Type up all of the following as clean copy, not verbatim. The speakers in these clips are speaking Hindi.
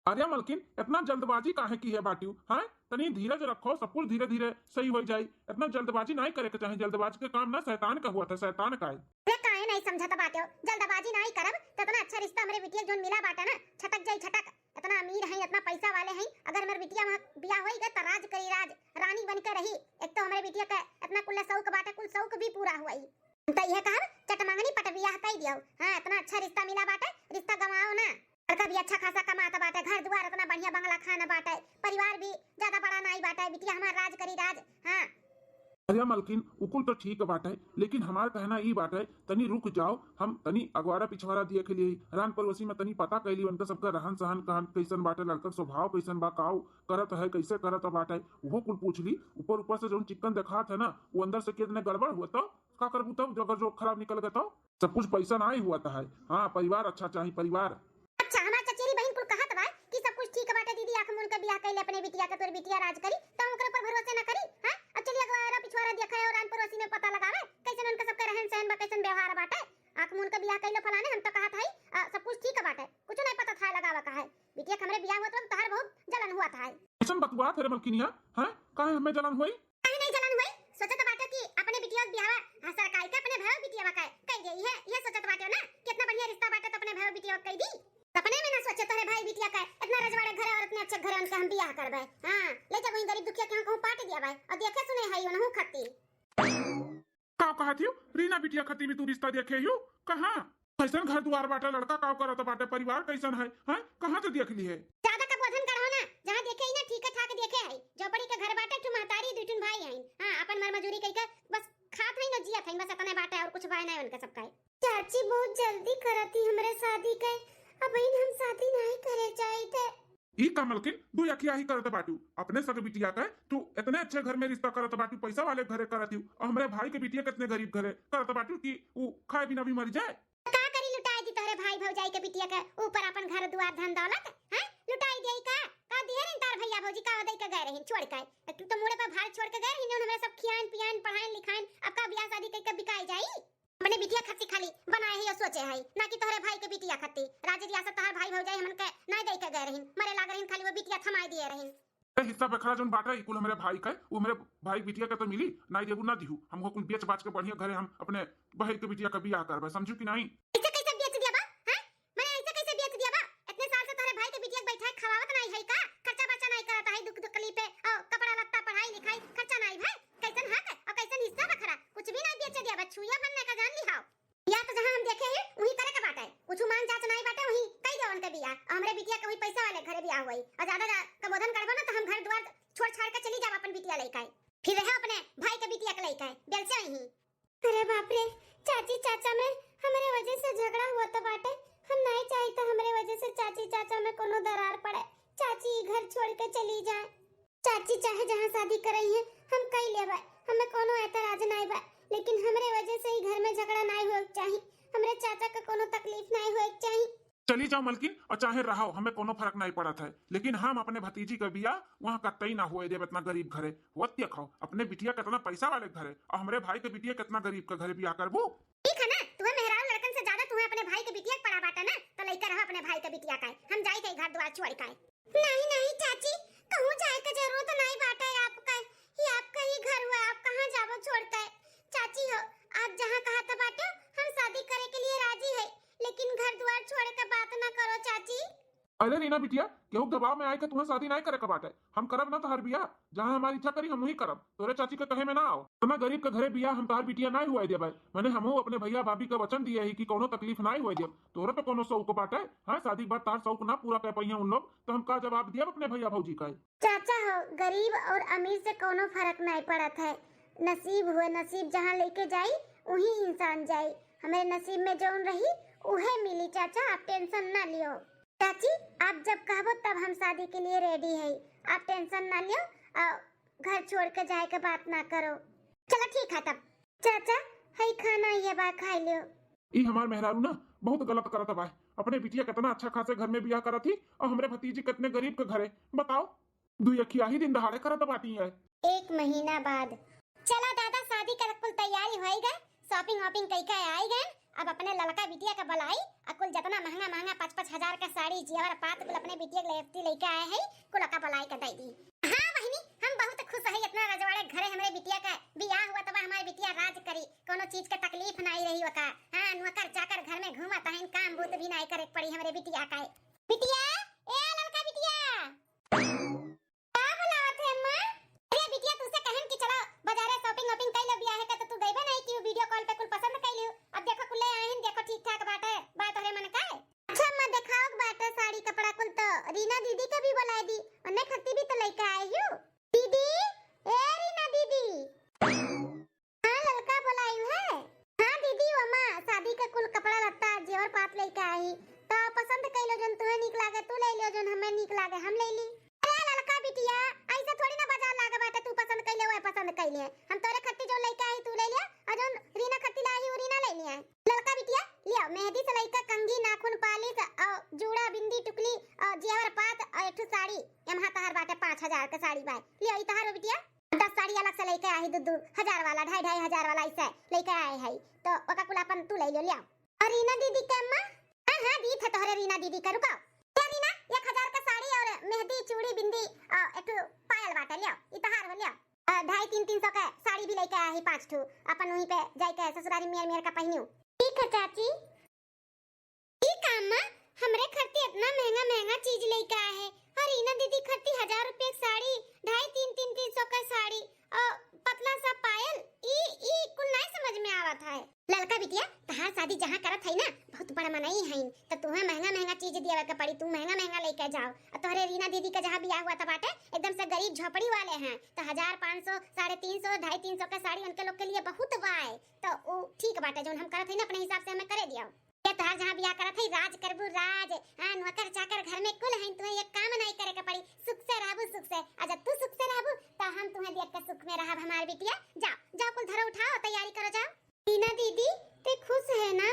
अरे मलकिन इतना जल्दबाजी काहे की है बाटियो? हाँ, तनी धीरज रखो, सब कुछ धीरे धीरे सही हो जाए। इतना जल्दबाजी नहीं करे के चाहे। जल्दबाजी के काम ना शैतान का हुआ था, शैतान का है। रे काहे नहीं समझत बाटे हो? जल्दबाजी नहीं करब त इतना अच्छा रिश्ता हमरे बिटिया जोन मिला बाटे ना, छटक जाई छटक। इतना अमीर है, इतना पैसा वाले हैं, अगर हमर बिटिया वहां बियाह होई गए त राज करी, राज रानी बन के रही। एक तो हमरे बिटिया का इतना कुल शौक बाटे, कुल शौक भी पूरा हुई। त यह कहब चटमंगनी पट बियाह कई दियो। हां, इतना अच्छा रिश्ता मिला बाटे, रिश्ता गवाओ ना। लड़का भी अच्छा खासा कमाता बाटे, घर द्वार इतना बढ़िया बंगला खाना बाटे, परिवार भी ज्यादा बड़ा नहीं बाटे, बिटिया हमार राज करी, राज। हां अरे मलकिन उकुल तो ठीक बात है, लेकिन हमारा कहना ई बात है, तनी रुक जाओ। हम तनी अगवारा पिछवाड़ा दिए के लिए रान पड़ोसी में तनी पता कैली उनका सबका रहन सहन कहन कैसन बाटे, लड़का स्वभाव कैसन बा, काऊ करत है, कैसे करत बाटे, वो कुल पूछ ली। ऊपर ऊपर से जो चिकन देखा था ना, वो अंदर से कितने गड़बड़ हुआ तो का करबू तब, अगर जो खराब निकल गया तो सब कुछ पैसा ना ही हुआ था है। हाँ, परिवार अच्छा चाहिए, परिवार। अच्छा हमार चचेरी बहन कुल कहत बा कि सब कुछ ठीक बाटे दीदी, आंख मूंद के बियाह कइले अपने बिटिया के, तोर बिटिया राज करी त ओकरे पर भरोसा ना करी। हां, अब चलिए अगवारा पिछवाड़ा देखा है और आन पड़ोसी में पता लगावे कैसन उनका सबका रहन सहन बा, कैसन व्यवहार बाटे। आंख मूंद के बियाह कइले फलाने, हम तो कहत हई सब कुछ ठीक बाटे, कुछ नहीं पता था लगावा का है। बिटिया हमरे बियाह हुआ तो तहर बहुत जलन हुआ था। ऐसन बतवा थे मलकिनिया। हाँ, काहे हमें जलन हुई? काहे नहीं जलन हुई? सोचत बाटे कि अपने बिटिया के बियाह सरकाई के अपने भाई बिटिया का कई दे। ये सोचत बाटे ना कितना बढ़िया रिश्ता बाटे तो अपने भाई बिटिया कई दी। सपने में ना सोचे तोरे भाई बिटिया का इतना रजवाड़े घर और इतने अच्छे घर उनके हम बियाह करबे। हां, ले जा वहीं गरीब दुखिया के कहूं पाट दिया भाई, और देखे सुने हई उनहु खत्ती। का कहत हियो? रीना बिटिया खती में तू रिश्ता देखे हियो? कहां? कैसन घर द्वार बाटे, लड़का काव करत बाटे, परिवार कैसन है? हां, कहां से देख ली है? ज्यादा का बोधन करहो ना, जहां देखे ही ना ठीक ठाक देखे हई। झोपड़ी के घर बाटे, ठु महतारी दुठुन भाई हई। हां, अपन मर मजूरी कई के बस खात हई ना, जियत हई, बस इतने बाटे और कुछ भाई नहीं उनके सबका। चाची बहुत जल्दी करती हमरे शादी के, अब इन हम शादी नहीं करे चाहते। ई का मलकिन दू अखिया ही करत बाटू, अपने सग बिटिया का तू इतने अच्छे घर में रिश्ता करत बाटू, पैसा वाले घरे करत हूँ, और हमारे भाई के बिटिया कितने गरीब घरे करत बाटू कि वो खाए बिना भी मर जाए। का करी लुटाई दी तोरे भाई भौजाई के बिटिया के ऊपर अपन घर दुआर धन दौलत? हैं, लुटाई देई का दिए रे तार भैया भौजी का दई के गए रहिन छोड़ के। तू तो मुड़े पर भार छोड़ के गए रहिन, हमरे सब खियान पियान पढ़ाइन लिखाइन, अब का बियाह शादी कई के बिकाई जाई। अपने बिटिया खत्ती खाली बनाए है सोचे है ना कि तोरे भाई के बिटिया खत्ती राजे रियासत तोहर भाई भौजाई हमन के नहीं दई के गए रहिन, मरे लाग रहिन, खाली वो बिटिया थमाई दिए रहिन। हिस्सा बखरा जोन बाटा है कुल हमारे भाई का, वो मेरे भाई बिटिया के तो मिली नहीं, देबू ना दिहू, हमको कुल बेच बाच के बढ़िया घरे हम अपने बहन के बिटिया का बियाह करबे, समझू कि नहीं? ऐसे कैसे बेच दिया बा? हैं, मैंने ऐसे कैसे बेच दिया बा? इतने साल से तोरे भाई के बिटिया के बैठा है, खवावत नहीं है का, खर्चा बर्चा नहीं करता है, दुख तकलीफ पे और कपड़ा लत्ता पढ़ाई लिखाई खर्चा नहीं भाई, कैसन हक और कैसन हिस्सा बखरा कुछ भी नहीं बेच दिया बा, छुया बनने का जान लिहाओ। या तो जहां हम देखे हैं वही करे के बाटे, कुछ मान जांच नहीं बाटे, वही कई देवन के बियाह, हमरे बिटिया के वही पैसा वाले घरे बियाह हुई, और ज्यादा का बोधन करबो ना तो हम घर द्वार छोड़ छाड़ के चली जाब अपन बिटिया लेके, फिर रहे अपने भाई के बिटिया के लेके बेल से ही। अरे बाप रे, चाची चाचा में हमरे वजह से झगड़ा हुआ तो बाटे, हम नहीं चाहते हमरे वजह से चाची चाचा में कोनो दरार पड़े, चाची घर छोड़ के चली जाए। चाची चाहे जहां शादी करई है हम कई लेबे, हमें कोनो ऐतराज नहीं बा, लेकिन हमरे वजह से ही घर में झगड़ा नहीं होए चाहिए, हमरे चाचा का कोनो तकलीफ नहीं होए चाहिए। चली जाओ मलकिन, और चाहे रहो, हमें कोनो फर्क नहीं पड़त है, लेकिन हम अपने भतीजी का बियाह वहाँ कतई ना हुए देव इतना गरीब घरे। वो देखो अपने बिटिया कितना पैसा वाले घरे और हमारे भाई के बिटिया कितना गरीब का घरे बियाह करबो। ठीक है ना, तुम्हें मेहरारू लड़कन से ज्यादा तुम्हें अपने भाई के बिटिया पड़ा बाटा ना, तो लेकर रहो अपने भाई के बिटिया का, हम जाई के घर द्वार छोड़ के। नहीं नहीं चाची, कहूं जाए का जरूरत नहीं बाटा है आपका, ये आपका ही घर हुआ, आप कहां जावो छोड़ता है। चाची हो, आप जहां कहा था बाटा हम शादी करे के लिए राजी है, लेकिन घर द्वार छोड़ के बात ना करो चाची। अरे रीना बिटिया, केहू दबाव में आए के तुम्हें शादी नहीं करे के बाटे, हम करब ना तोहर बियाह, जहां हमारी इच्छा करी हम वही करब, तोरे चाची के कहे में ना आओ। तुम्हें गरीब के घरे बियाह हम तोहर बिटिया नहीं हुए देबे, मैंने हमहू अपने भैया भाभी का वचन दिए है कि कोनो तकलीफ नहीं हुए देब, तोरे पे कोनो शौक बाटे? हां, शादी के बाद तार शौक ना पूरा कर पाइए उन लोग तो हम का जवाब दिए अपने भैया भौजी का? चाचा हो, गरीब और अमीर से कोनो फर्क नहीं पड़त है, नसीब हुए, नसीब जहां लेके जाई वही इंसान जाई, हमारे नसीब में जौन रही उहे मिली। चाचा आप टेंशन ना लियो। चाची आप जब कहबो तब हम शादी के लिए रेडी है, आप टेंशन ना लियो, घर छोड़ के जाए के बात ना करो। चलो ठीक है तब। चाचा हई खाना ये बा खा लियो। ई हमार मेहरारू ना बहुत गलत करत बा, अपने बिटिया कितना अच्छा खासे घर में बियाह करत थी और हमरे भतीजी कितने गरीब के घरे, बताओ दुई अखिया ही दिन दहाड़े करत बाटी है। 1 महीना बाद चला दादा शादी का कुल तैयारी होई गए, शॉपिंग वॉपिंग कई के आई गए, अब अपने लड़का बिटिया का बुलाई कुल जितना महंगा महंगा 5-5 हजार का साड़ी जेवर पात कुल अपने बिटिया के लेफ्टी लेके आए है कुल का पलाई का दई दी। हां बहिनी हम बहुत खुश है इतना रजवाड़े घरे हमरे बिटिया का बियाह हुआ तब हमारे बिटिया राज करी कोनो चीज के तकलीफ नहीं रही ओका। हां नौकर चाकर घर में घूमत है काम भूत भी नहीं करे पड़ी हमरे बिटिया का। बिटिया ए लड़का बिटिया का बुलावत है अम्मा? अरे बिटिया तुझसे कहन कि चलो बाजारे शॉपिंग वॉपिंग कई लो बियाह है का तो तू गईबे नहीं कि वीडियो कॉल पे कुल पसंद कई लियो। अब देखो कुल आइन देखो ठीक ठाक बाटे बात तोरे मन का है। अच्छा अम्मा दिखाओ बाटे साड़ी कपड़ा कुल तो रीना दीदी का भी बुला दी अन्ने खत्ती भी तो लेके आई हूं। दीदी ए रीना दीदी हां लड़का बुलाई है। हां दीदी अम्मा शादी का कुल कपड़ा लत्ता जेवर पात लेके आई तो पसंद कई लो जन तुम्हें निक लागे तू ले लियो जन हमें निक लागे हम ले ली। अरे लड़का बिटिया ऐसा थोड़ी ना बाजार लागे बाटे तू पसंद कई ले वो पसंद कई ले हम तोरे खत्ती जो लेके आई तू ले लिया और जन रीना खत्ती लाई वो रीना ले लिया। लड़का बिटिया लियो मेहंदी से लेकर कंघी नाखून पालिश और जूड़ा बिंदी टुकली और जेवर पात और एक साड़ी यहां तहर बाटे 5000 का साड़ी बाय लियो ई तहर बिटिया 10 साड़ी अलग से लेके आई 2-2 हजार वाला 2.5 हजार वाला ऐसे लेके आए है तो ओका कुल अपन तू ले लियो। और रीना दीदी के अम्मा हां दी थे तोहरे रीना दीदी का रुकाओ क्या रीना 1000 का साड़ी और मेहंदी चूड़ी बिंदी और एक पायल बाटे लियो ई तहार हो लियो। 2.5-300 का साड़ी भी लेके आया है 5 ठो अपन वहीं पे जाके ससुरारी मेर मेर का पहनियो। ठीक है चाची ई कामा हमरे खर्ती इतना महंगा महंगा चीज लेके आए है और रीना दीदी खर्ती 1000 रुपए की साड़ी 2.5-300 का साड़ी और पतला सा पायल ई कुल नहीं समझ में आवत है। लड़का बिटिया तहार शादी जहां करत है ना बहुत बड़ा मनाई है तो तुम्हें महंगा महंगा चीज दिया के पड़ी तू महंगा महंगा लेके जाओ और तोहरे रीना दीदी का जहां बियाह हुआ था बाटे एकदम से गरीब झोपड़ी वाले हैं तो 1500 350 250 का साड़ी उनके लोग के लिए बहुत बाय तो वो ठीक बाटे जो हम करत है ना अपने हिसाब से हमें करे दियो। ये तहार जहां बियाह करत है राज करबू राज हां नौकर चाकर घर में कुल है तुम्हें एक काम नहीं करे के पड़ी सुख से रहबू सुख से आज तू सुख से रहबू तो हम तुम्हें देख के सुख में रहब हमार बिटिया। जाओ जाओ कुल धरो उठाओ तैयारी करो जाओ। रीना दीदी ते खुश है ना?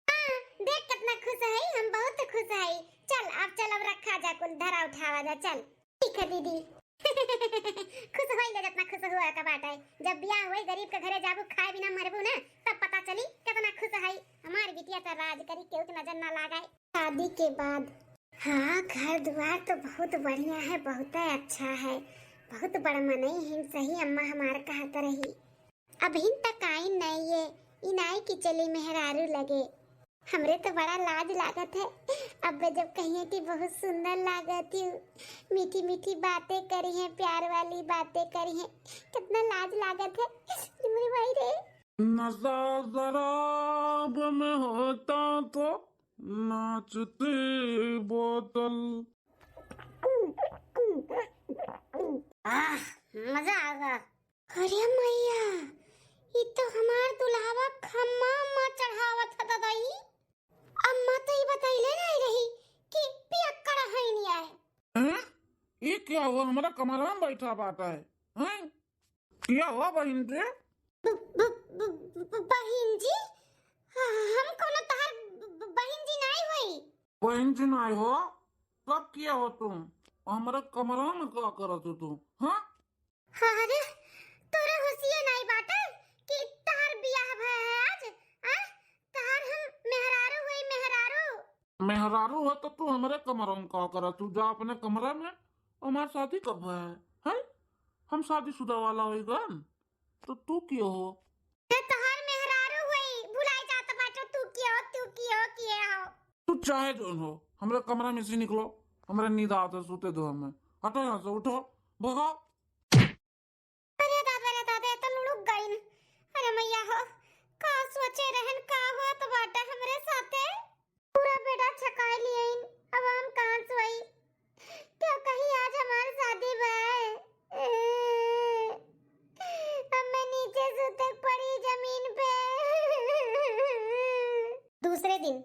हां देख कितना खुश है हम बहुत खुश है। चल अब रखा जा कुल धरा उठावा जा चल। ठीक है दीदी खुश होई ले जितना खुश हुआ का बात है जब बियाह होई गरीब के घरे जाबू खाए बिना मरबू ना तब पता चली कितना खुश है हमारी बिटिया तो राज करी केहू के नजर ना लगाए शादी के बाद। हाँ घर द्वार तो बहुत बढ़िया है बहुत अच्छा है बहुत बड़ा मनई है सही अम्मा हमार कहत रही अभी तक आई नहीं है इनाई की चली मेहरारू लगे हमरे तो बड़ा लाज लागत है। अब जब कहिए कि बहुत सुंदर लागत है मीठी मीठी बातें करी हैं प्यार वाली बातें करी हैं कितना लाज लागत है मेरी भाई रे। नशा शराब में होता तो नाचती बोतल। मजा आ गया। अरे मैया ये तो हमार दुल्हावा खम्मा मां चढ़ावत था दादाई अम्मा तो ही बताइले नहीं रही कि पियक्कड़ है नहीं आए। हैं ये क्या हुआ हमारा कमरा में बैठा बाटा है हैं क्या हुआ बहन रे? बहन जी हम कोनो तहार बहन जी नहीं होई। बहन जी नहीं हो कब किया हो तुम हमारे कमरा में क्या करत हो तुम? हाँ अरे तोरे होशिये नहीं बाटे कि तहार बियाह भय है आज तहार हम मेहरारू हुई मेहरारू हो तो तू हमारे कमरा में क्या करत तू जा अपने कमरा में हमारी शादी कब है हैं हम शादीशुदा वाला होएगा तो तू क्यों हो? तहार मेहरारू हुई भुलाई जात बाटे तू कियो हो। तू चाहे जो हो हमारे कमरा में से निकलो हमारे नींद आते सोते दो हमें हटो यहाँ से उठो भगाओ। अरे दादा तो लुढ़क गई अरे मैया हो का सोचे रहन का हुआ तो बाटा हमरे साथे पूरा बेड़ा छकाए लिए अब हम कहां सोई क्या कहीं आज हमारी शादी है अब मैं नीचे सोते पड़ी जमीन पे। दूसरे दिन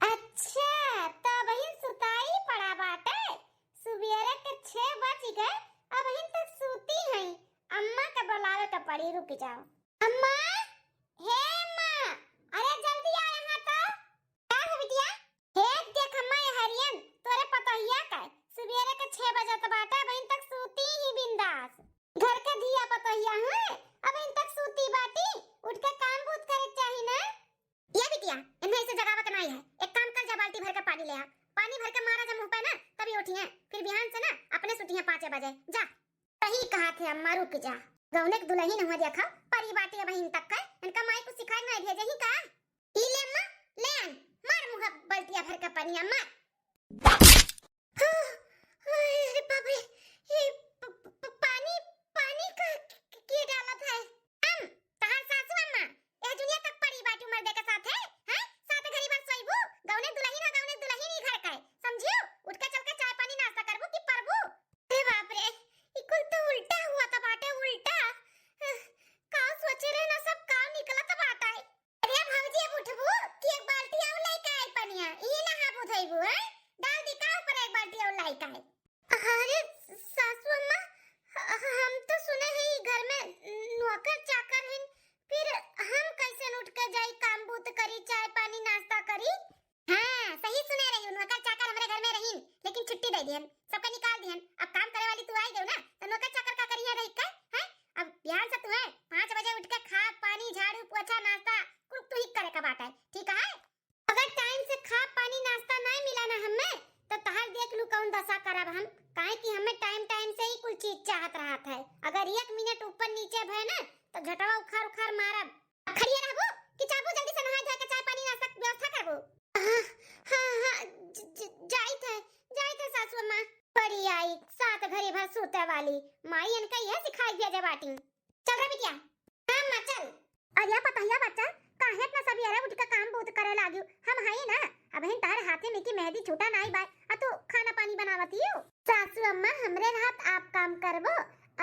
अच्छा तो वही सुताई पड़ा बाटे सुबेरे के 6 बज गए अब वहीं तक सूती है अम्मा के बुलावे तो पड़ी रुक जाओ अम्मा हे अम्मा अरे जल्दी आ यहाँ तो क्या है बिटिया हे देख अम्मा ये हरियन तोरे पता हिया का सुबेरे के 6 बजे तो बाटे वहीं तक सूती ही बिंदास घर के दिया पता हिया है अब वहीं तक सूती बाटी उठ के काम बूत करे चाहिए ना ये बिटिया इन्हें से जगावत नहीं है एक काम कर जा बिहान से ना अपने सुतिया 5 बजे जा। सही कहा थे अम्मा, रुक जा। गौने के दुल्ही न हुआ देखा परी बाटे बहिन तक का इनका माई को सिखाए ना भेजे ही का। ई ले अम्मा, ले आन, मार मुंह बल्टिया भर के पानी अम्मा। अरे बाप रे, ये पानी पानी का के डालत है। हम तहार सासू अम्मा ए दुनिया तक परी बाटी मर्दे के साथ है, हैं? साथ घरी बार सोइबू, गौने दुल्ही ही घर का है, समझियो? उठ के चल के चाय पानी नाश्ता करबू कि परबू? अरे बाप रे, ई कुल तो उल्टा हुआ त बाटे, उल्टा। का सोचे रहे ना सब का निकलत बाटा है। अरे भौजी अब उठबू कि एक बाल्टी और लेके आई पनिया, ई ना हाथ उठाइबू है? डाल दी का ऊपर एक बाल्टी और लेके आई। अरे सासू अम्मा, हम तो सुने हैं घर में नौकर चाकर हैं, फिर हम कैसे उठ के जाई काम बूत करी, चाय पानी नाश्ता करी? हां सही सुने रही, नौकर चाकर हमारे घर में रहीन, लेकिन छुट्टी दे दिहन, सबका निकाल दिहन। अब काम करे वाली तू आई गयो ना, तो नौकर चाकर का करिया रही का है? अब बिहान से तू है 5 बजे उठ के खा पानी झाड़ू पोछा नाश्ता कुल तू ही करे का बात है, ठीक है? अगर टाइम से खा पानी नाश्ता नहीं मिला ना हमें, तो तहार देख लू कौन दशा करब हम। काहे कि हमें टाइम से ही कुल चीज चाहत रहत है। अगर 1 मिनट ऊपर नीचे भय ना तो झटवा उखाड़ मारब। खड़िए रहबो कि चाबू जल्दी से नहा धोए के चाय पानी नाश्ता व्यवस्था करबो? हां जाइत है सासू अम्मा। बड़ी आई सात घड़ी भर सोते वाली माई इनका यह सिखाई भेजे बाटी। चल रे बिटिया, हां मां चल। अरे पतैया बच्चा काहे इतना सवेरे उठ के काम बहुत करे लागियो? हम हई ना, अब हिन तार हाथे में की मेहंदी छूटा नहीं बाय, आ तू खाना पानी बनावती हो। सासू अम्मा हमरे रात आप काम करबो,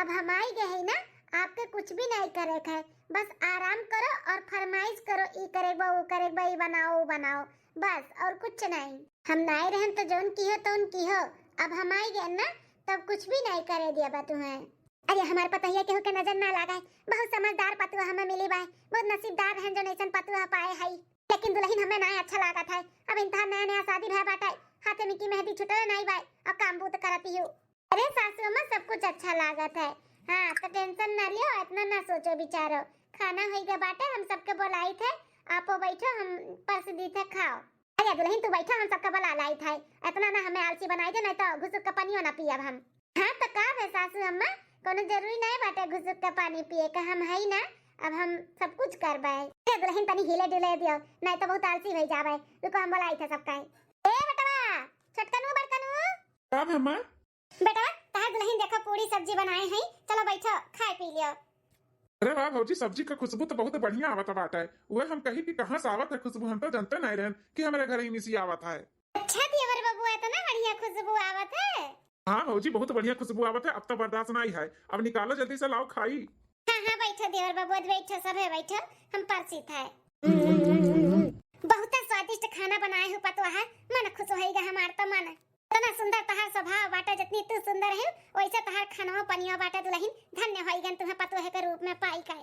अब हम आई गए ना, आपके कुछ भी नहीं करे है, बस आराम करो और फरमाइश करो, ई करेबो वो करेबो, ई बनाओ वो बनाओ, बस और कुछ नहीं। हम नहीं रहन तो जोन की हो तो उनकी हो, अब हम आई गए ना तब कुछ भी नहीं करे दिया बा तुम्हें। अरे हमारे पतैया केहू के नजर ना लगाए, बहुत समझदार पतुआ हमें मिली बाय, बहुत नसीबदार हैं जो नैसन पतुआ पाए हई। लेकिन दुल्हन हमें नहीं अच्छा लागत है, अब इंतहा नया शादी भय बाटे, हाथे में की मेहंदी छुटल नहीं बाय, अब काम बूत करती हूँ। अरे सासू अम्मा सब कुछ अच्छा लागत है, हाँ तो टेंशन ना लियो, इतना ना सोचो बिचारो। खाना होई गया बाटे, हम सबके बुलाई थे, आपो बैठो, हम परस दी थे खाओ। अरे दुल्हन तू बैठो, हम सबके बुला लाई थे, इतना ना हमें आलसी बनाई दे, नहीं तो घुसुक का पानी ना पियब हम। हाँ तो का है सासू अम्मा, कोनो जरूरी नहीं बाटे घुसुक का पानी पिए का, हम है ना, अब हम सब कुछ करबै। ए दुल्हन तनी हिले डुले दियो, नहीं तो बहुत आलसी हो जाबै। रुको हम बुलाई थे सबका। ए बेटवा छोटकनू बड़कनू का है मां? बेटा तार दुल्हन देखो पूरी सब्जी बनाए हैं, चलो बैठो खाए पी लियो। अरे वाह भौजी, सब्जी का खुशबू तो बहुत बढ़िया आवत बाटा है। वो हम कही कि कहां से आवत है खुशबू, हम तो जानते नहीं रहन कि हमारे घर ही निसी आवत है। अच्छा देवर बाबू है तो ना बढ़िया खुशबू आवत है। हाँ भौजी बहुत बढ़िया खुशबू आवत है, अब तो बर्दाश्त नहीं है, अब निकालो जल्दी से लाओ खाई। हाँ बैठो देवर बाबू, बैठो सब है बैठो, हम परसित है। बहुत स्वादिष्ट खाना बनाए हो पतवा है, मन खुश होएगा हमार तो मन। इतना सुंदर तहार स्वभाव बाटा, जितनी तू सुंदर है वैसे तहार खानवा पनिया बाटा दुल्हन, धन्य होइगन तुम्हें पतवा के रूप में पाई का।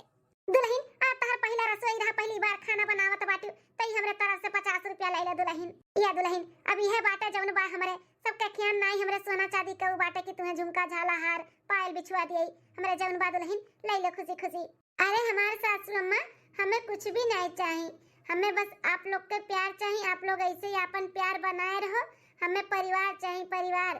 दुल्हन आ तहार पहला रसोई रहा, पहली बार खाना बनावत बाटू, तई हमरे तरफ से 50 रुपया ले ले दुल्हन। या दुल्हन अब यह बाटा जौन बा हमरे सबके खियान नहीं, हमरे सोना चांदी के बाटे कि तुम्हें झुमका झाला हार पायल बिछुआ दिए, हमरे जौन बा दुल्हन ले ले खुशी खुशी। अरे हमारे सासू अम्मा हमें कुछ भी नहीं चाहिए, हमें बस आप लोग के प्यार चाहिए, आप लोग ऐसे ही अपन प्यार बनाए रहो। हमें परिवार चाहिए, परिवार,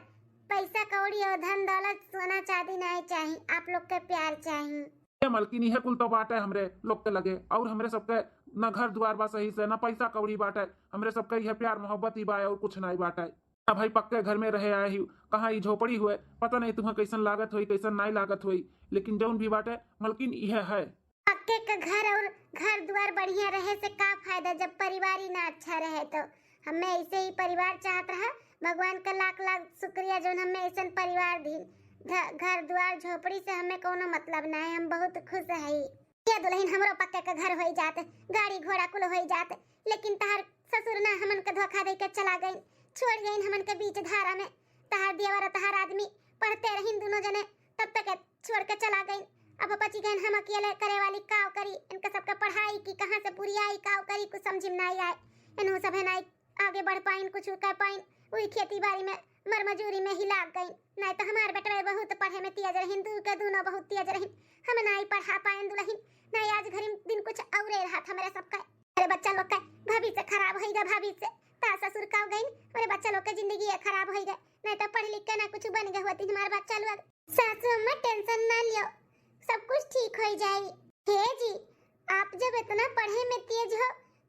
पैसा कौड़ी और धन दौलत सोना चांदी नहीं चाहिए, आप लोग के प्यार चाहिए। मलकिनी है कुल तो बाटे हमरे लोग के लगे, और हमरे सबके न घर द्वार बा सही से, न पैसा कौड़ी बाटे, हमरे सबके यह प्यार मोहब्बत ही बा और कुछ नहीं बाटे। अब भाई पक्के घर में रहे आए ही, कहाँ ही झोपड़ी हुए, पता नहीं तुम्हें कैसन लागत हुई कैसन नहीं लागत हुई, लेकिन जौन भी बाटे मलकिन यह है। पक्के का घर और घर द्वार बढ़िया रहे से का फायदा जब परिवार ही ना अच्छा रहे। तो हमें ऐसे ही परिवार चाहत रहा, भगवान का लाख लाख शुक्रिया जो हमें ऐसा परिवार दी। घर द्वार झोपड़ी से हमें कोनो मतलब ना है, हम बहुत खुश है। ये दुल्हन हमरो पक्के का घर होई जात, गाड़ी घोड़ा कुल होई जात, लेकिन तहार ससुर ना हमन के धोखा दे के चला गई, छोड़ गई हमन के बीच धारा में। तहार देवर तहार आदमी पढ़ते रहीन दोनों जने, तब तक छोड़ के चला गई। अब बची गई हम अकेले करे वाली, काव करी इनका सबका पढ़ाई की कहां से पूरी आई, काव करी कुछ समझ में नहीं आए, इन्हों सब है नहीं आगे बढ़ पाइन, कुछ कर पाइन, वही खेती बाड़ी में मर मजूरी में ही लाग गई। नहीं तो हमारे बेटवे बहुत पढ़े में तेज रहीन, दूर के दोनों बहुत तेज रहीन, हम नहीं पढ़ा पाइन दुल्हन, नहीं आज घरी दिन कुछ और रहा था मेरे सबका। अरे बच्चा लोग का भविष्य खराब होइगा, भविष्य ता ससुर का गई, अरे बच्चा लोग के जिंदगी खराब होइगा, नहीं तो पढ़ लिख के ना कुछ बन गया होती हमारा बच्चा लोग। सासू अम्मा टेंशन ना लियो, सब कुछ ठीक हो जाएगी। हे जी, आप जब इतना पढ़े में तेज हो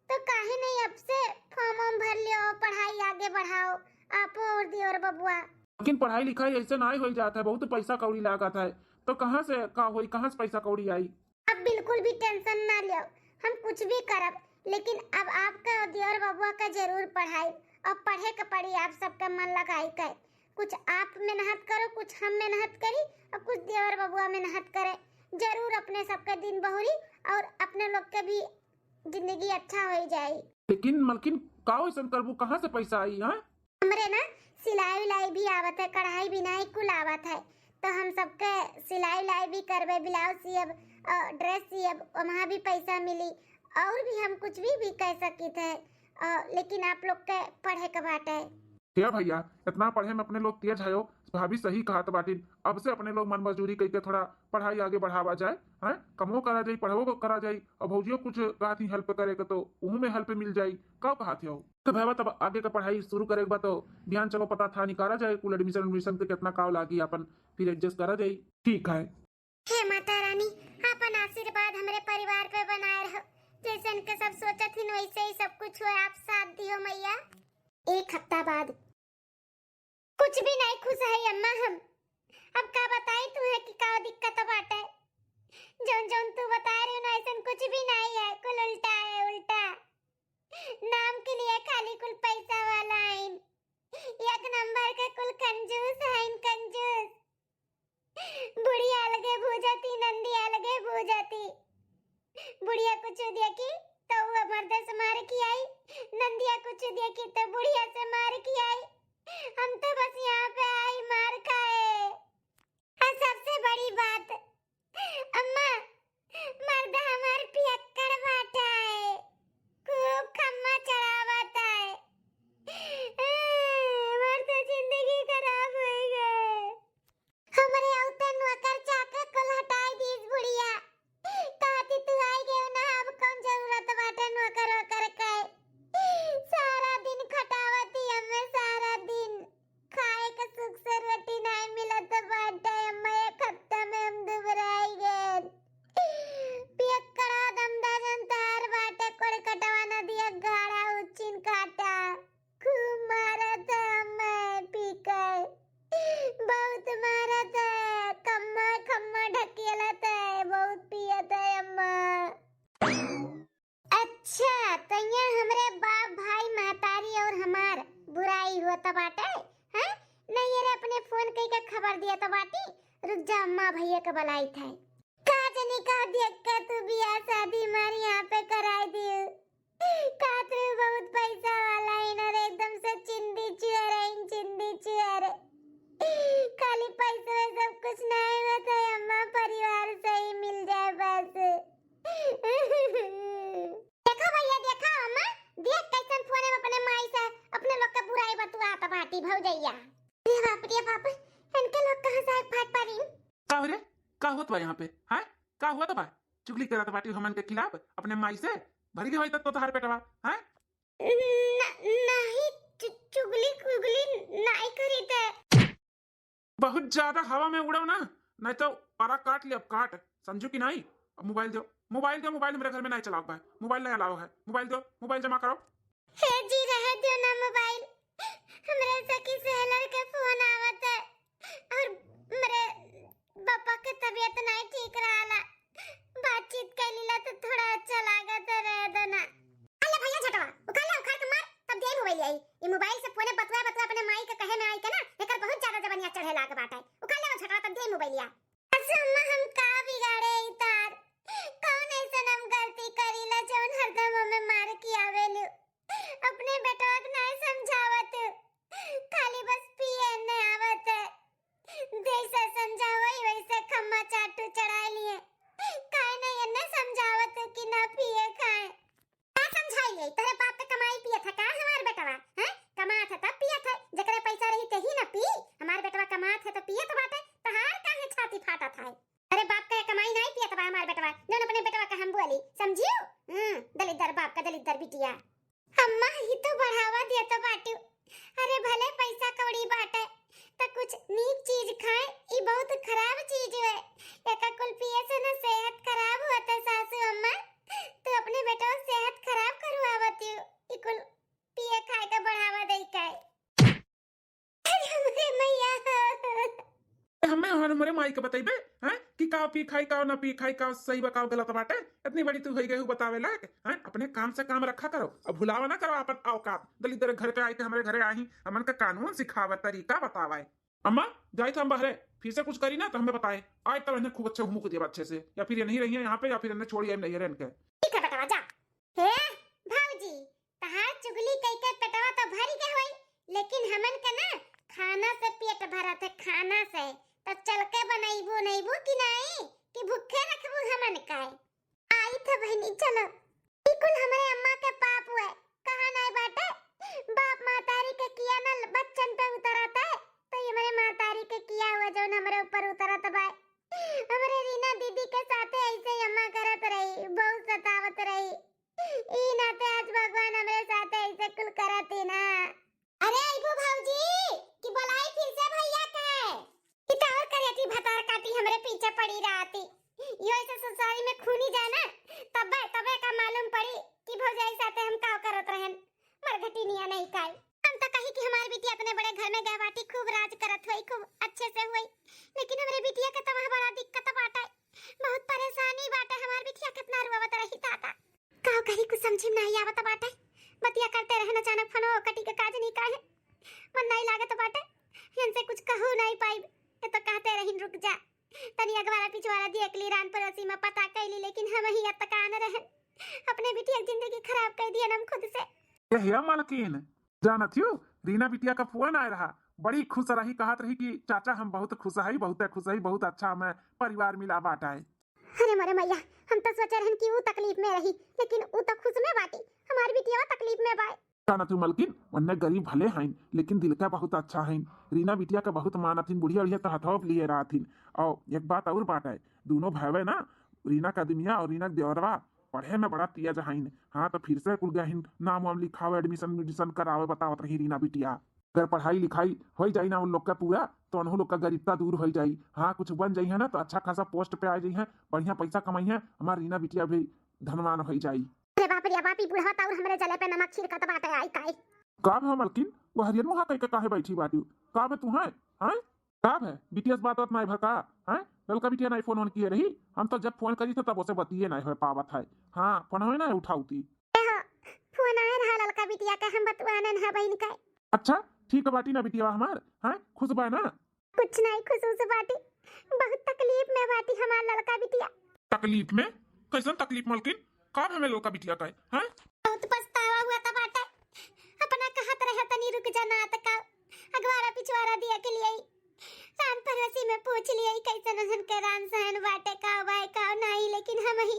तो काहे नहीं अब से फॉर्म भर लियो, पढ़ाई आगे बढ़ाओ आप और दियोर बबुआ। लेकिन पढ़ाई लिखाई ऐसे ना ही हो जाता है, बहुत पैसा कौड़ी लागत है, तो कहाँ से का होई, कहाँ से पैसा कौड़ी आई? अब बिल्कुल भी टेंशन ना लियो, हम कुछ भी करब, लेकिन अब आपका और दियोर बबुआ का जरूर पढ़ाई और पढ़े का पड़ी। आप सबका मन लगाई कर, कुछ आप मेहनत करो, कुछ हम मेहनत करी और कुछ दियोर बबुआ मेहनत करे, जरूर अपने सबका दिन बहुरी और अपने लोग के भी जिंदगी अच्छा हो जाए। लेकिन मलकिन का वैसन करबू, कहाँ से पैसा आई? हाँ हमरे ना सिलाई उलाई भी आवत है, कढ़ाई बिनाई कुल आवत है, तो हम सबके सिलाई उलाई भी करबे, ब्लाउज सियब, ड्रेस सियब, वहाँ भी पैसा मिली और भी हम कुछ भी कह सकी थे। लेकिन आप लोग के पढ़े का बात है। क्या भैया, इतना पढ़े में अपने लोग तेज है, भाभी सही कहा तो बाटी। अब से अपने लोग मन मजदूरी करके थोड़ा पढ़ाई आगे बढ़ावा जाए, हैं कमो करा जाए, पढ़ो को करा जाए, और भौजियो कुछ कहती हेल्प करेगा तो उहू में हेल्प मिल जाए। कब कहती हो तो भैया तब आगे का पढ़ाई शुरू करेगा तो ध्यान चलो पता था निकाला जाए, कुल एडमिशन के कितना काव लागी, अपन फिर एडजस्ट करा जाए। ठीक है। हे माता रानी, अपन आशीर्वाद हमारे परिवार पे बनाए रहो, जैसे इनके सब सोचा थी वैसे ही सब कुछ हो, आप साथ दियो मैया। एक हफ्ता बाद कुछ भी नहीं खुश है अम्मा हम। अब का बताई तू है कि का दिक्कत बाटे, जोन जोन तू बता रही हो ऐसा कुछ भी नहीं है, कुल उल्टा है, उल्टा नाम के लिए खाली कुल पैसा वाला है, एक नंबर के कुल कंजूस है, कंजूस। बुढ़िया अलगे भूजती, नंदी अलगे भूजती। बुढ़िया कुछ देखी तो वो मर्द से मार की आई, नंदिया कुछ देखी तो बुढ़िया से मार की आई, हम तो बस यहाँ पे आई मार खाए। और सबसे बड़ी बात अम्मा, मर्द हमारे पियक्कर बाटा है, खूब खम्मा चढ़ावता है, मर्द जिंदगी खराब हो गए। हमारे औते नौकर चाकर को हटाई दी इस बुढ़िया, कहती तू आई गए ना, अब कौन जरूरत बाटे नौकर वोकर के। सारा दिन खटावती हमें, सारा दिन खाए का सुख से रोटी नहीं मिला तो बाटे अम्मा, एक हफ्ता में हम दुबराई गए। पियक्कड़ा दमदा जनतार बाटे, कोड़ कटवा न दिया, गाड़ा उचिन काटा, खूब मारा था हमें पीकर, बहुत मारा था, खम्मा खम्मा ढकेला था, बहुत पिया था अम्मा। अच्छा तो यहाँ हमरे बाप भाई महतारी और हमार बुराई हुआ तो बाटे हैं? नहीं ये अपने फोन कई का खबर दिया तो बाटी, रुक जा अम्मा भैया का बुलाई था, का जनी का देख के तू बियाह शादी मार यहाँ पे कराई दी, का तू बहुत पैसा वाला है ना, एकदम से चिंदी चुहरे, चिंदी चुहरे, खाली पैसे में सब कुछ नहीं होता है अम्मा, परिवार से ही मिल जाए बस। देखो भैया, देखो अम्मा, देख कैसन फोन में अपने माई से अपने लोग का बुराई बतुआ तो बाटी भौजैया। रे बाप, इनके लोग कहां से फाट पारी? का रे, का होत बा यहाँ पे? हैं का हुआ तो बा? चुगली करत बाटी हमन के खिलाफ अपने माई से? भरी के होई तब तो तोहार पेटवा, हैं? नहीं चुगली कुगली नहीं करी थे। बहुत ज्यादा हवा में उड़ो ना, नहीं तो पारा काट ले, अब काट, समझो कि नहीं? अब मोबाइल दो, मोबाइल दो, मोबाइल मेरे घर में नहीं चलाओ है, मोबाइल नहीं अलाउ है, मोबाइल दो, मोबाइल जमा करो। हे जी रहे दो ना मोबाइल, हमरे सखी सेलर के फोन आवत है और मेरे पापा के तबीयत नहीं ठीक रहला, बातचीत कैलीला तो थोड़ा अच्छा लागत रहे दो ना। अल्लाह भैया झटवा उखाड़ के मार, तब दे मोबाइल आई, ये मोबाइल से फोने बतवा बतवा अपने माई के कहे में आई के ना, एकर बहुत ज्यादा जवानिया चढ़े लाग बात है, उखाड़ ले झटवा, तब दे मोबाइल या। अम्मा हम का बिगाड़े तार, कौन ऐसा हम गलती करीला जौन हरदम हमें मार की आवेलू, अपने बेटवा के नहीं समझावत, खाली बस पिए ने आवत है, जैसा समझावई वैसे खम्मा चाटू चढ़ा लिए, काहे नहीं इन्हें समझावत कि ना पिए खाए। का समझाई ले, तेरे बाप के कमाई पिए था का हमार बेटवा, हैं कमात है तब पिए था, जकरे पैसा रही ते ही ना पी, हमार बेटवा कमात है तो पिए तो बाटे, तहार काहे छाती फाटा था? अरे बाप का कमाई नहीं पिए था हमार बेटवा, जौन अपने बेटवा का हम बोली, समझियो? दलिद्दर बाप का दलिद्दर बिटिया। अम्मा ही तो बढ़ावा दिया तो बाटू, अरे भले पैसा कौड़ी बाटे, तो कुछ नीक चीज खाए। ई बहुत खराब चीज है। एका कुल पिए से ना सेहत खराब होता सासू अम्मा। तो अपने बेटा सेहत खराब करवावती हो। ई कुल पिए खाए का बढ़ावा दे काय। अरे हमरे मैया। हमें हमारे माई के बतेबे हैं कि का पी खाई का ना पी खाई का सही बकाव गलत बाटे। इतनी बड़ी तू हो गई बतावे लायक हैं। अपने काम से काम रखा करो और भुलावा ना करो अपन औकात। दलित घर पे आई के हमारे घरे आई हमन का कानून सिखावा तरीका बतावाए। अम्मा जाए तो हम बाहर फिर से कुछ करी ना तो हमें बताए। आज तब इन्हें खूब अच्छे घूमू दिया अच्छे से या फिर ये नहीं रही है यहाँ पे या फिर इन्हें छोड़िए नहीं रहे इनके। ठीक है बेटा जा। हे भाऊजी तहार चुगली कई के पेटवा तो भरी के होई लेकिन हमन का ना खाना से पेट भरा थे खाना से। तो चल के बनाइबो नइबो कि नहीं कि भूखे रखबो हमन काय। आई थे बहनी चलो। बिल्कुल हमारे अम्मा के पाप हुए कहां नहीं बाटे। बाप मातारी के किया ना बच्चन पे उतरता है तो ये मेरे मातारी के किया हुआ जो हमारे ऊपर उतरत बा। हमारे रीना दीदी के साथ ऐसे ही अम्मा करत रही बहुत सतावत रही। ई नाते आज भगवान हमारे साथ ऐसे कुल करत ही ना। अरे आइबो भाऊजी कि बुलाई फिर से भैया के। इतावर करेटी भतार काटी हमरे पीछे पड़ी रहती। यो ऐसे ससुराली में खूनी जाए ना तबे का मालूम पड़ी कि भौजाई साथे हम का करत रहन। मरघटिनिया नहीं काई। हम तो कही कि हमारी बिटिया अपने बड़े घर में गहवाटी खूब राज करत हुई खूब अच्छे से हुई। लेकिन हमारे बिटिया के तो वहां बड़ा दिक्कत बाटे। बहुत परेशानी बाटे। हमारी बिटिया कितना रुआवत रही ताता। काहो कही कुछ समझ में नहीं आवत बाटे। बतिया करते रहन अचानक फनो कटी के काज नहीं काहे। मन नहीं लागत बाटे। इनसे कुछ कहू नहीं पाई। ये तो कहते रहिन रुक जा। तनी अगवारा पिछवारा देख ली रान पड़ोसी में पता कैली लेकिन हम ही अब तक आने रहन। अपने बिटिया की जिंदगी खराब कर दिया हम खुद से। ये मालकिन जाना थियो रीना बिटिया का फोन आया रहा। बड़ी खुश रही कहत रही कि चाचा हम बहुत खुश है बहुत अच्छा मैं परिवार मिला बाटा है। अरे मरे मैया हम तो सोचे रहन कि वो तकलीफ में रही लेकिन वो तो खुश में बाटी। हमारी बिटिया तकलीफ में बाई। जाना तू मलकिन वन्ने गरीब भले हैं लेकिन दिल का बहुत अच्छा है। रीना बिटिया का बहुत मानथिन बुढ़िया बुढ़िया तो हथौप लिए रहथिन। और एक बात और बात है दोनों भाई ना रीना का दुनिया और रीना देवरवा पढ़े में बड़ा तेज हईन। हाँ तो फिर से कुल गहिन नाम वाम लिखावे एडमिशन करावे बतावत रही रीना बिटिया। अगर पढ़ाई लिखाई हो जाई ना उन लोग का पूरा तो उन लोग का गरीबता दूर हो जाई। हाँ कुछ बन जाई है ना तो अच्छा खासा पोस्ट पे आ जाई है बढ़िया पैसा कमाई है। हमारी रीना बिटिया भी धनवान हो जाई। अरे बाप रे बापी बुढ़ा और हमरे जले पे नमक छिड़कत बाटे आई काई। काब है मलकिन वो हरियर मुहा कह के काहे बैठी बाटी। काब है तू है हैं काब है बिटिया से बात नहीं भका हैं। ललका बिटिया नहीं फोन किए रही। हम तो जब फोन करी था तब उसे बतिए नहीं हो पावत है। हाँ फोन हो ना उठाऊती फोन आए रहा ललका बिटिया का हम बतवाना है बहन का। अच्छा ठीक है बाटी ना बिटिया हमार हैं खुश बा ना। कुछ नहीं खुश उस बाटी बहुत तकलीफ में बाटी हमार ललका बिटिया। तकलीफ में कैसन तकलीफ मलकिन काब हमें ललका बिटिया का है। बहुत पछतावा हुआ था बाटा। अपना कहत रहे तनी रुक जाना तक अगवारा पिछवारा दिया के लिए रान पड़ोसी में पूछ लिए कैसे नजन के रान सहन बाटे का भाई का नहीं लेकिन हम ही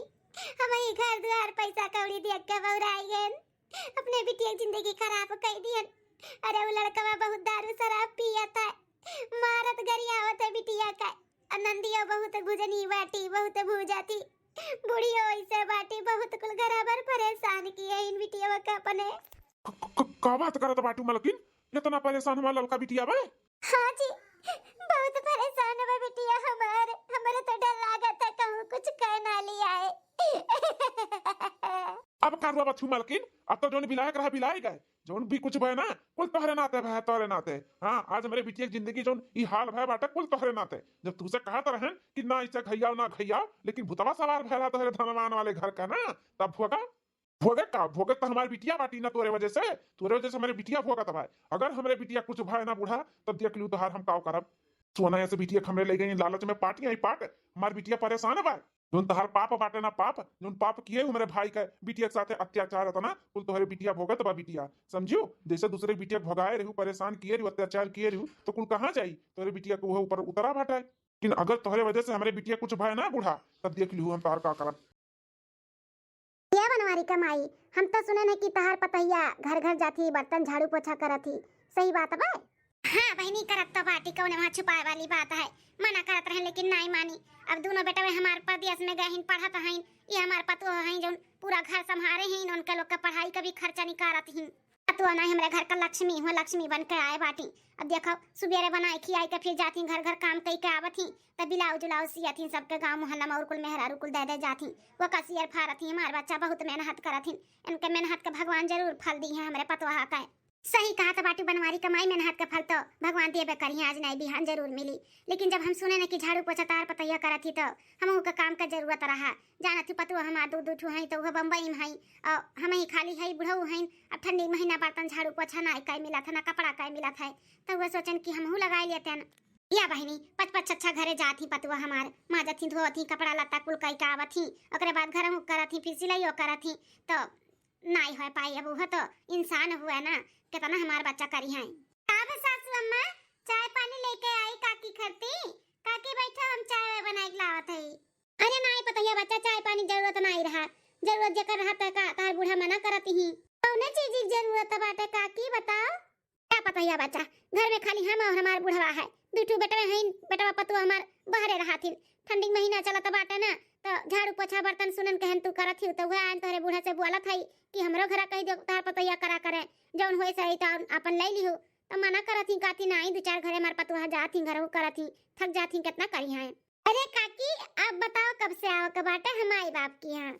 घर द्वार पैसा कौड़ी दिया के बौराई गए। अपने बिटिया जिंदगी खराब कर दियन। अरे वो लड़का बहुत दारू शराब पिया था मारत गरियावत है बिटिया का। नंदिया बहुत भुजनी बाटी बहुत भूजाती बुढ़ियो ऐसे बाटी बहुत कुल घराबर परेशान किए इन बिटिया का अपने। का बात करत बाटू मलकिन इतना परेशान हमारा ललका बिटिया बे। हाँ जी बहुत परेशान है बिटिया हमारे तो डर लागत है कहूँ कुछ कह ना लिया है। अब का रुआ बच्चू मलकिन अब तो जोन बिलायक रहा बिलाई गए जोन भी कुछ भय ना कुल तोहरे नाते भय तोहरे नाते। हाँ आज मेरे बिटिया की जिंदगी जोन ई हाल भय बाटे कुल तोहरे नाते। जब तुझसे कहा तो रहन कि ना इसे घैया ना घैया लेकिन भुतवा सवार भैला तोहरे धनवान वाले घर का ना तब भोगे का भोगे तो हमारी बिटिया बाटी ना तोरे वजह से हमारे बिटिया भोगा तब। अगर हमारे बिटिया कुछ भय ना बुढ़ा तब देख लू तोहार हम काव करब। सोना ऐसे बिटिया हमरे ले गई लालच में पार्टी आई पाट हमारी बिटिया परेशान है भाई। जोन तोहार पाप बाटे ना पाप जोन पाप किए हमारे भाई का बिटिया के साथ अत्याचार होता ना कुल तोहरे बिटिया भोगत बा बिटिया समझियो। जैसे दूसरे बिटिया भोगाए रहू परेशान किए रहू अत्याचार किए रहू तो कुल कहाँ जाई तोहरे बिटिया को ऊपर उतरा बाटा। लेकिन अगर तोहरे वजह से हमारे बिटिया कुछ भय ना बुढ़ा तब देख लू हम तोहार का करब। ये बनवारी कमाई हम तो सुने न कि तहार पतैया घर घर जाती बर्तन झाड़ू पोछा करती सही बात है। हाँ बहनी करत तो बाटी कौन वहाँ छुपाए वाली बात है। मना करत रहे लेकिन नहीं मानी। अब दोनों बेटा हमारे परदेश में गए पढ़त हैं ये हमारे पतो हैं जो पूरा घर संभारे हैं उनके लोग का पढ़ाई का भी खर्चा निकारत हैं। तू ना हमारे घर का लक्ष्मी हुआ, लक्ष्मी बन के आए बाटी। अब देखो सुबेरे बनाई खियाई के फिर जाती घर घर काम कई के आवत ही, तब ब्लाउज उलाउज सियथी सबके गांव मोहल्ला में और कुल मेहरारू कुल दे दे जाती। वो कसियर फारत ही, हमार बच्चा बहुत मेहनत करत ही, इनके मेहनत के भगवान जरूर फल दी है हमरे पतवाहा का। सही कहा था बाटी, बनवारी कमाई मेहनत का फल तो भगवान देबे करी, आज नहीं बिहान जरूर मिली। लेकिन जब हम सुने न कि झाड़ू पोछा तार पतैया करत ही तो हमहू के काम का जरूरत रहा। जाना थी पतुआ हमार दू ठू हई तो वह बम्बई में हई और हम ही खाली हई बुढ़ऊ हई। अब ठंडी महीना बर्तन झाड़ू पोछा ना कई मिला था, ना कपड़ा कई मिला था, तो वह सोचन कि हमहू लगाई लेते न। या बहिनी पच पच अच्छा घरे जाती पतुआ हमार माँ जथी धोती कपड़ा लत्ता कुल कई का आवत ही, ओकरे बाद घर में करत ही, फिर सिलाइयो करत ही, तो नहीं हो पाई। अब वह तो इंसान हुआ ना, कितना हमार बच्चा करी है। अब सासू अम्मा चाय पानी लेके आई काकी खरती, काकी बैठा हम चाय बनाई के लावत है। अरे नहीं पता ये बच्चा चाय पानी जरूरत नहीं रहा, जरूरत जेकर रहा त का तार बूढ़ा मना करत ही। कौने चीज की जरूरत बाटे काकी बताओ। क्या पता ये बच्चा घर में खाली हम और हमार बूढ़वा है, दूठू बेटवे हैं, बेटवा पतुआ हमार बहरे रहाथिन। ठंडी महीना चलत बाटे ना तो झाड़ू पोछा बर्तन सुनन कहन तू करत ही, तो वह आन तोरे बूढ़ा से बोलत है कि हमरो घरा कही दो तार पतैया करा करे, जौन होए सही तो अपन ले लिहो। तो मना करत ही काती नहीं, दो चार घरे मार पतुआ जात ही घरहु करत ही, थक जात ही, कितना करी है। अरे काकी आप बताओ कब से आओ के बाटे हम आई बाप की यहाँ।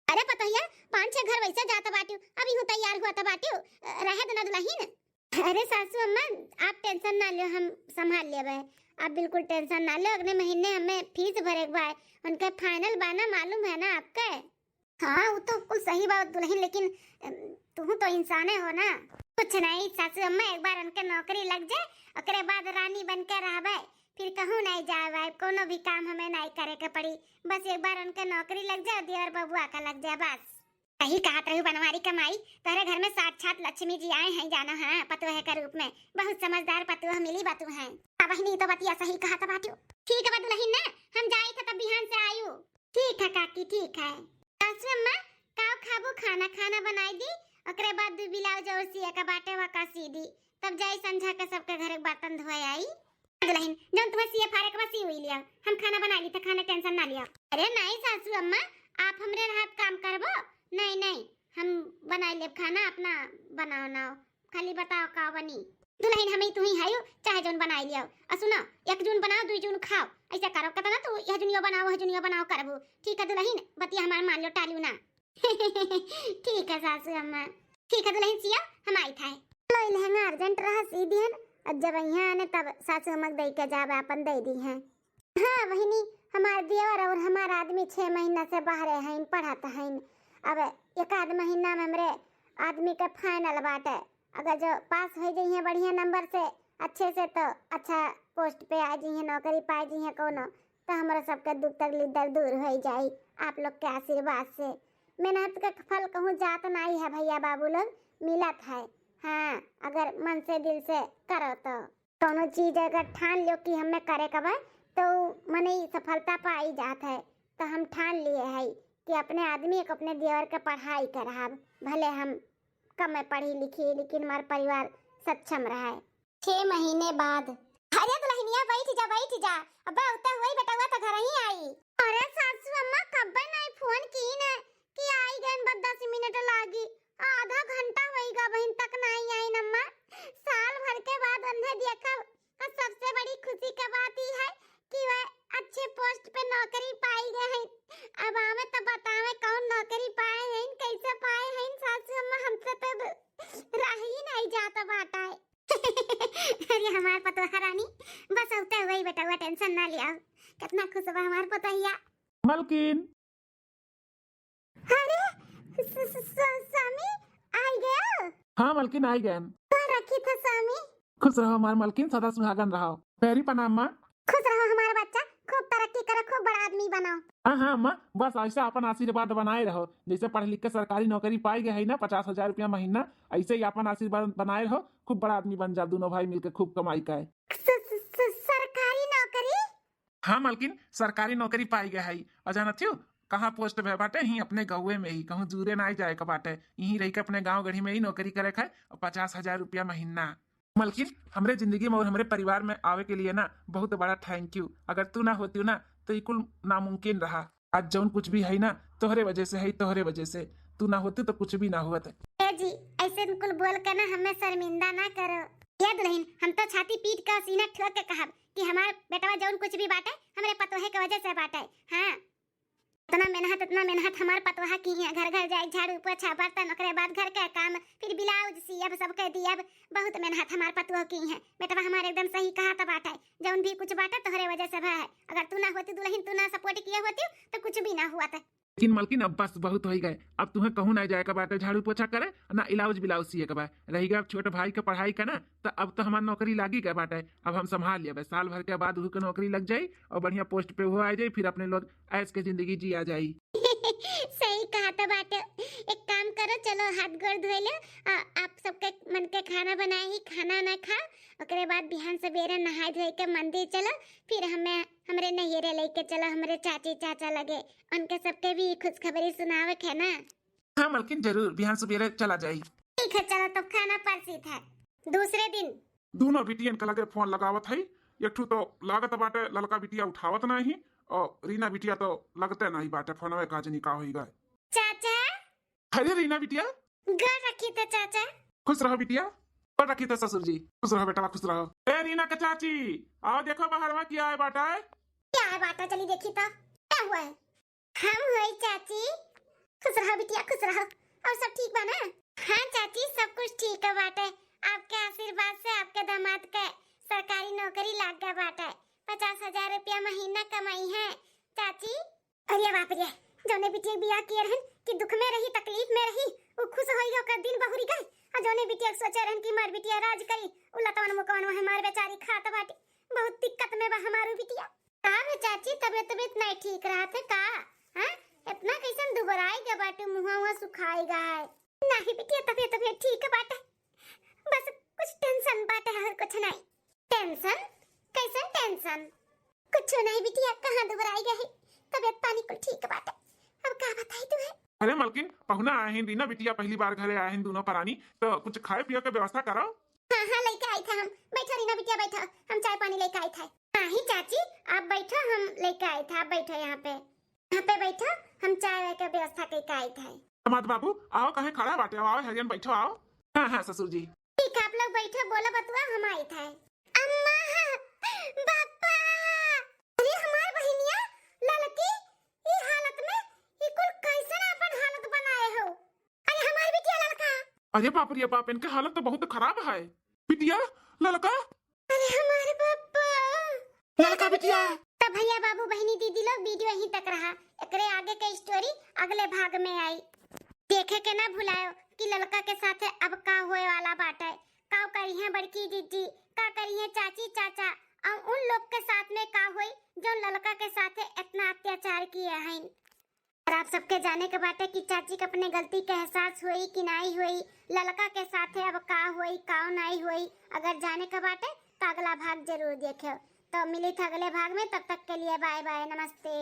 अरे पतैया 5-6 घर वैसे जाता बाटू, अभी हूँ तैयार हुआ था बाटू, रहे दो ना दुल्हन। अरे सासू अम्मा आप टेंशन ना लो, हम संभाल लेबे, आप बिल्कुल टेंशन ना लो। अगले महीने हमें फीस भरे के बा, उनका फाइनल बाना मालूम है ना आपके। हाँ वो तो कुछ सही बात दुल्हन, लेकिन तुम तो इंसान हो ना। कुछ नहीं सासू अम्मा, एक बार उनके नौकरी लग जाए ओकरे बाद रानी बन के रहबे, फिर कहूँ नहीं जाए, कोनो भी काम हमें नहीं करे के पड़ी, बस एक बार उनके नौकरी लग जाए, देवर बबुआ का लग जाए बस। सही कहा रही बनवारी कमाई, तेरे घर में साक्षात लक्ष्मी जी आए हैं जाना है पतुआ के रूप में, बहुत समझदार पतुआ मिली बातू है। वही तो बतिया सही कहा था बाटू। ठीक है दुल्हन ना, हम जाए थे तब बिहान से आयु। ठीक है काकी ठीक है। सासू अम्मा काव खाबू खाना खाना बनाई दी, ओकरे बाद दू ब्लाउज और सिया का बाटे वा का सीधी, तब जाई संझा के सबके घर बर्तन धोए आई। दुल्हन जब तुम्हें सिया फारे के बसी हुई लिया, हम खाना बना ली तो खाना टेंशन ना लिया। अरे नहीं सासू अम्मा आप हमरे रात काम करबो, नहीं नहीं हम बना ले खाना अपना बनाओ ना, खाली बताओ का बनी। दुल्हन हमें तू ही हायो चाहे जोन बनाई लियो, सुनो 1 जून बनाओ 2 जून खाओ, ऐसा करो कतना ना तू यह जुनिया बनाओ करबो। ठीक है दुल्हन बतिया हमार मान लो टालियो ना। ठीक है सासू अम्मा। ठीक है दुल्हन सिया हम आई था लो लहंगा अर्जेंट रहा सीधी है, अब जब यहाँ आने तब सासू अम्मा दे के जावे अपन दे दी है। हाँ वही हमार देवर और हमार आदमी 6 महीना से बाहर हैं पढ़त हैं, अब 1 महीना में हमरे आदमी का फाइनल बाटे, अगर जो पास हो जाइए बढ़िया नंबर से अच्छे से तो अच्छा पोस्ट पे आ जाइए, नौकरी पा जाइए कोनो, तो हमारा सबका दुख तकलीफ दर्द दूर हो जाए आप लोग के आशीर्वाद से। मेहनत का फल कहूँ जात नहीं है भैया बाबू लोग, मिलत है। हाँ अगर मन से दिल से करो तो कोनो चीज अगर ठान लो कि हमें करे कब तो मने सफलता पाई जात है। तो हम ठान लिए है कि अपने आदमी को अपने देवर के पढ़ाई कराब, भले हम कम में पढ़ी लिखी लेकिन हमारा परिवार सक्षम रहा है। 6 महीने बाद अरे दुल्हनिया बैठ जा, अब उतना हुई बेटा हुआ तो घर ही आई। अरे सासू अम्मा कब नहीं फोन की न कि आई गन बस 10 मिनट लागी, आधा घंटा होएगा बहन तक नहीं आई नम्मा। साल भर के बाद उन्हें देखा और सबसे बड़ी खुशी की बात ही है कि वह अच्छे पोस्ट पे नौकरी पाई गए हैं। अब हमें तो बतावे कौन नौकरी पाए हैं, कैसे पाए हैं सासू अम्मा, हमसे तो रह ही नहीं जाता बाटा है। अरे हमार पतोहा रानी बस उठे हुई बेटा हुआ, टेंशन ना लिया, कितना खुश हुआ हमार पतोहिया। मलकिन अरे स्वामी आ गया। हाँ मलकिन आई गए। रखी था स्वामी। खुश रहो हमार मलकिन, सदा सुहागन रहो। पैरी प्रणाम माँ। खुश रहो हमारा बच्चा, खूब तरक्की करो, खूब बड़ा आदमी बनाओ। हाँ अम्मा बस ऐसा अपन आशीर्वाद बनाए रहो, जैसे पढ़ लिख के सरकारी नौकरी पाई गए है ना 50,000 रुपया महीना, ऐसे ही अपन आशीर्वाद बनाए रहो, खूब बड़ा आदमी बन जा, दोनों भाई मिलकर खूब कमाई का है। सरकारी नौकरी? हाँ मलकिन सरकारी नौकरी पाई गए है, और जाना थी कहाँ पोस्ट पे बाटे, ही अपने गाँव में ही, कहूँ दूरे ना जाए का बाटे, यही रह के अपने गाँव गढ़ी में ही नौकरी करे है, और 50,000 रुपया महीना। मलकिन हमरे जिंदगी में और हमरे परिवार में आवे के लिए ना बहुत बड़ा थैंक यू, अगर तू ना होती ना तो ये कुल नामुमकिन रहा। आज जौन कुछ भी है ना तोहरे वजह से है, तोहरे वजह से। तू ना होती तो कुछ भी ना हुआ था। ए जी ऐसे कुल बोल कर ना हमें शर्मिंदा ना करो। ये दुल्हन हम तो छाती पीट कर सीना ठोक के कहब कि हमार बेटवा जौन कुछ भी बाटे हमरे पतोहे के वजह से बाटे। हाँ इतना मेहनत हमार पतोहा की है। घर घर जाए झाड़ू पोछा बर्तन ओकरे बाद घर के काम फिर ब्लाउज सियब सबके दियब बहुत मेहनत हमार पतोह की है। बेटवा हमारे एकदम सही कहा था बाटे जौन भी कुछ बाटे तोहरे वजह से है। अगर तू ना होती दुल्हन तू ना सपोर्ट किया होती तो कुछ भी ना हुआ था। लेकिन मलकिन अब बस बहुत हो ही गए। अब तुम्हें कहूँ ना जाए का बाटे झाड़ू पोछा करे ना इलाज ब्लाउज सिए के बा रही गया। अब छोटे भाई के पढ़ाई का ना तो अब तो हमारी नौकरी लागी गए बाटे। अब हम संभाल लिया साल भर के बाद उसके नौकरी लग जाई और बढ़िया पोस्ट पे हो आ जाए फिर अपने लोग ऐश के जिंदगी जी आ जाई। सही कहा था बाटे। एक काम करो चलो हाथ गोड़ धोए लो। आप सबके मन के खाना बनाए ही खाना ना खा ओकरे बाद बिहान सवेरे नहाए धोए के मंदिर चलो फिर हमें हमरे नैहरे लेके चलो हमरे चाची चाचा लगे उनके सबके भी खुशखबरी सुनावे है ना। हाँ मलकिन जरूर बिहान सवेरे चला जाई। ठीक है चलो तब खाना परसित है। दूसरे दिन दोनों बिटियन के लगे फोन लगावत है। एक ठू तो लागत बाटे ललका बिटिया उठावत नहीं और रीना बिटिया तो लगते नहीं बाटे फोनवे काजनी का होई गए। चाचा अरे रीना बिटिया घर रखी थे चाचा। खुश रहो बिटिया और रखी थे ससुर जी। खुश रहो बेटा खुश रहो। ए रीना के चाची आओ देखो बाहर में क्या है बाटा है। क्या है बाटा चली देखी तो क्या हुआ है। हम हुई चाची। खुश रहो बिटिया खुश रहो। और सब ठीक बा ना। हाँ चाची सब कुछ ठीक है बाटे। आपके आशीर्वाद से आपके दामाद के सरकारी नौकरी लग गया बाटे। 50,000 रुपया महीना कमाई है चाची। अरे बाप रे जौने बिटिया बियाह किए रहन कि दुख में रही तकलीफ में रही वो खुश होई ओकर दिन बहुरी गई। और जौने बिटिया सोचे रहन कि मार बिटिया राज करी उलटवन मुकवन हमार बेचारी खात बाटी बहुत दिक्कत में बा हमारू बिटिया। का रे चाची तबियत नहीं ठीक रहा थे का। हां इतना कैसन दुबराई के बाटे मुंह सुखाई गए। नहीं बिटिया तबियत ठीक है बाटे बस कुछ टेंशन बाटे और कुछ नहीं। टेंशन कैसन टेंशन। कुछ नहीं बिटिया कहां दुबराई गई तबियत पानी को ठीक बाटे। अब का बताई तुम्हें। अरे मलकिन पहुना आए हैं रीना बिटिया पहली बार घरे आए हैं दोनों परानी तो कुछ खाए पिए के व्यवस्था करो। हाँ लेके आई था हम। बैठो रीना बिटिया बैठो हम चाय पानी लेके आए थे। नहीं चाची आप बैठो हम लेके आए थे। आप बैठो यहाँ पे बैठो हम चाय के व्यवस्था करके आए थे। दामाद बाबू आओ कहे खड़ा बाटे आओ हरियन बैठो आओ। हाँ ससुर जी ठीक है आप लोग बैठो बोलो बतुआ हम आए थे। अम्मा पापा अरे हमार बहनिया ललकी ई हालत में ई कुल कैसन अपन हालत बनाए हो। अरे हमारी बिटिया ललका। अरे बाप रे बाप इनके हालत तो बहुत खराब है। बिटिया ललका अरे हमारे पापा ललका बिटिया। तो भैया बाबू बहनी दीदी लोग वीडियो यहीं तक रहा। एकरे आगे के स्टोरी अगले भाग में आई। देखे के ना भुलायो कि ललका के साथ अब का होए वाला बाटे। का करी है बड़की दीदी का करी है चाची चाचा और उन लोग के साथ में का होई जो ललका के साथ इतना अत्याचार किए हैं। और आप सबके जाने के बाटे कि चाची के अपने गलती के एहसास हुई कि नहीं हुई ललका के साथ अब का हुई का नहीं हुई। अगर जाने के बाटे तो अगला भाग जरूर देखो। तो मिली था अगले भाग में तब तक के लिए बाय बाय नमस्ते।